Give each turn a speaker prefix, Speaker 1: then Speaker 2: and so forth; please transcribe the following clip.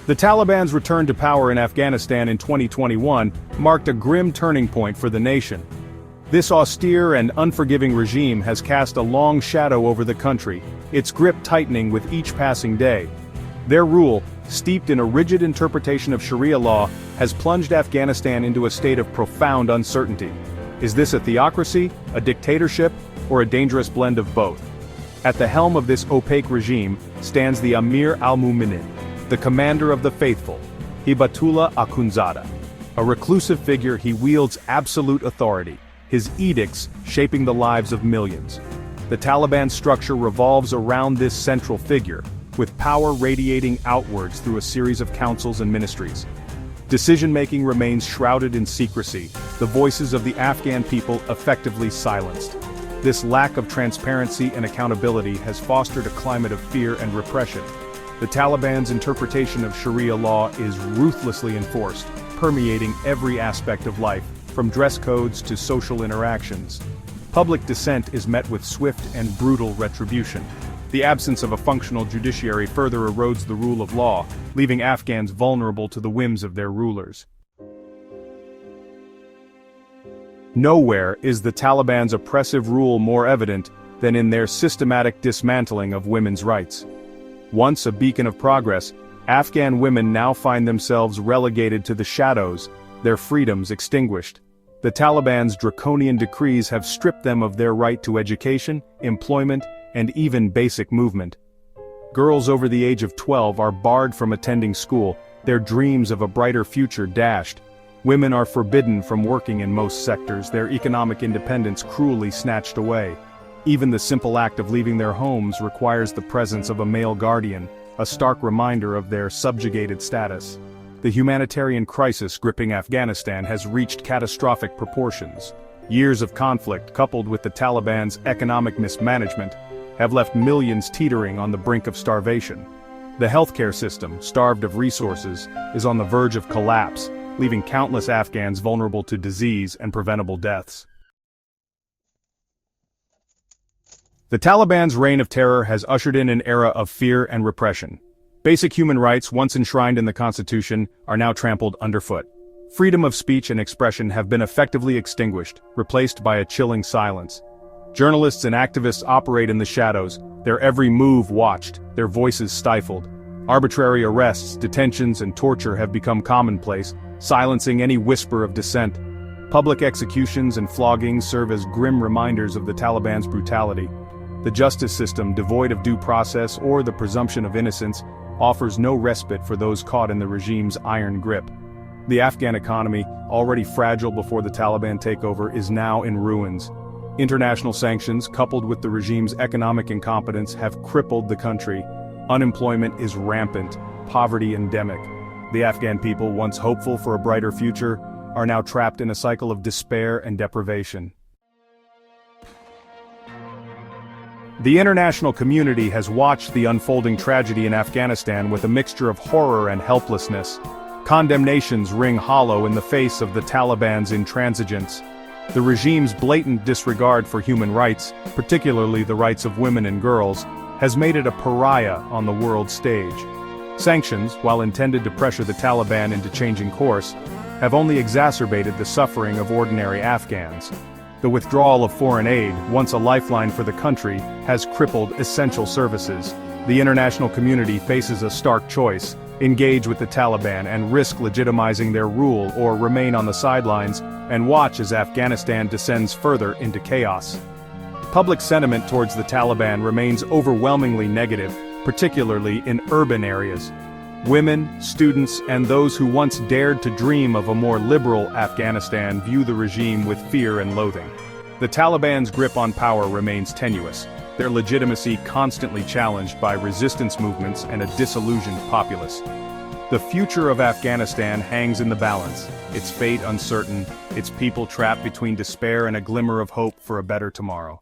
Speaker 1: The Taliban's return to power in Afghanistan in 2021 marked a grim turning point for the nation. This austere and unforgiving regime has cast a long shadow over the country, its grip tightening with each passing day. Their rule, steeped in a rigid interpretation of Sharia law, has plunged Afghanistan into a state of profound uncertainty. Is this a theocracy, a dictatorship, or a dangerous blend of both? At the helm of this opaque regime stands the Emir al-Mu'minin, the commander of the faithful, Hibatullah Akhundzada. A reclusive figure, he wields absolute authority, his edicts shaping the lives of millions. The Taliban structure revolves around this central figure, with power radiating outwards through a series of councils and ministries. Decision-making remains shrouded in secrecy, the voices of the Afghan people effectively silenced. This lack of transparency and accountability has fostered a climate of fear and repression. The Taliban's interpretation of Sharia law is ruthlessly enforced, permeating every aspect of life, from dress codes to social interactions. Public dissent is met with swift and brutal retribution. The absence of a functional judiciary further erodes the rule of law, leaving Afghans vulnerable to the whims of their rulers. Nowhere is the Taliban's oppressive rule more evident than in their systematic dismantling of women's rights. Once a beacon of progress, Afghan women now find themselves relegated to the shadows, their freedoms extinguished. The Taliban's draconian decrees have stripped them of their right to education, employment, and even basic movement. Girls over the age of 12 are barred from attending school, their dreams of a brighter future dashed. Women are forbidden from working in most sectors, their economic independence cruelly snatched away. Even the simple act of leaving their homes requires the presence of a male guardian, a stark reminder of their subjugated status. The humanitarian crisis gripping Afghanistan has reached catastrophic proportions. Years of conflict, coupled with the Taliban's economic mismanagement, have left millions teetering on the brink of starvation. The healthcare system, starved of resources, is on the verge of collapse, leaving countless Afghans vulnerable to disease and preventable deaths. The Taliban's reign of terror has ushered in an era of fear and repression. Basic human rights, once enshrined in the Constitution, are now trampled underfoot. Freedom of speech and expression have been effectively extinguished, replaced by a chilling silence. Journalists and activists operate in the shadows, their every move watched, their voices stifled. Arbitrary arrests, detentions, and torture have become commonplace, silencing any whisper of dissent. Public executions and floggings serve as grim reminders of the Taliban's brutality. The justice system, devoid of due process or the presumption of innocence, offers no respite for those caught in the regime's iron grip. The Afghan economy, already fragile before the Taliban takeover, is now in ruins. International sanctions, coupled with the regime's economic incompetence, have crippled the country. Unemployment is rampant, poverty endemic. The Afghan people, once hopeful for a brighter future, are now trapped in a cycle of despair and deprivation. The international community has watched the unfolding tragedy in Afghanistan with a mixture of horror and helplessness. Condemnations ring hollow in the face of the Taliban's intransigence. The regime's blatant disregard for human rights, particularly the rights of women and girls, has made it a pariah on the world stage. Sanctions, while intended to pressure the Taliban into changing course, have only exacerbated the suffering of ordinary Afghans. The withdrawal of foreign aid, once a lifeline for the country, has crippled essential services. The international community faces a stark choice: engage with the Taliban and risk legitimizing their rule, or remain on the sidelines and watch as Afghanistan descends further into chaos. Public sentiment towards the Taliban remains overwhelmingly negative, particularly in urban areas. Women, students, and those who once dared to dream of a more liberal Afghanistan view the regime with fear and loathing. The Taliban's grip on power remains tenuous, their legitimacy constantly challenged by resistance movements and a disillusioned populace. The future of Afghanistan hangs in the balance, its fate uncertain, its people trapped between despair and a glimmer of hope for a better tomorrow.